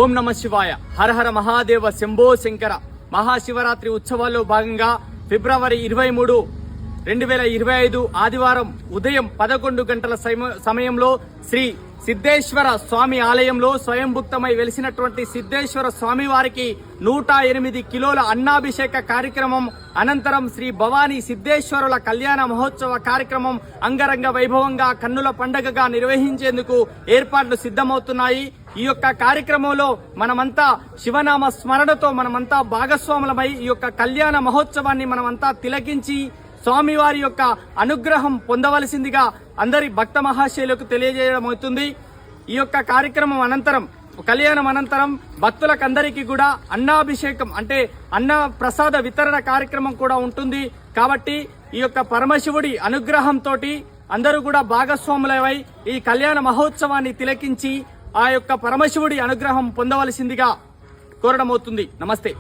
ఓం నమ శివాయ. హర హర మహాదేవ శంభో శంకర. మహాశివరాత్రి ఉత్సవాల్లో భాగంగా ఫిబ్రవరి 23, 2025 ఆదివారం ఉదయం 11 గంటల సమయంలో శ్రీ సిద్ధేశ్వర స్వామి ఆలయంలో స్వయంభుక్తమై వెలిసినటువంటి సిద్ధేశ్వర స్వామి వారికి 108 కిలోల అన్నాభిషేక కార్యక్రమం అనంతరం శ్రీ భవానీ సిద్ధేశ్వరుల కళ్యాణ మహోత్సవ కార్యక్రమం అంగరంగ వైభవంగా కన్నుల పండగగా నిర్వహించేందుకు ఏర్పాట్లు సిద్ధమవుతున్నాయి. ఈ యొక్క కార్యక్రమంలో మనమంతా శివనామ స్మరణతో మనమంతా భాగస్వాములమై ఈ యొక్క కళ్యాణ మహోత్సవాన్ని మనమంతా తిలకించి స్వామివారి యొక్క అనుగ్రహం పొందవలసిందిగా అందరి భక్త మహాశయులకు తెలియజేయడం అవుతుంది. ఈ యొక్క కార్యక్రమం అనంతరం, కళ్యాణం అనంతరం భక్తులకందరికీ కూడా అన్నాభిషేకం అంటే అన్న ప్రసాద వితరణ కార్యక్రమం కూడా ఉంటుంది. కాబట్టి ఈ యొక్క పరమశివుడి అనుగ్రహంతో అందరూ కూడా భాగస్వాములై ఈ కళ్యాణ మహోత్సవాన్ని తిలకించి ఆ యొక్క పరమశివుడి అనుగ్రహం పొందవలసిందిగా కోరడం అవుతుంది. నమస్తే.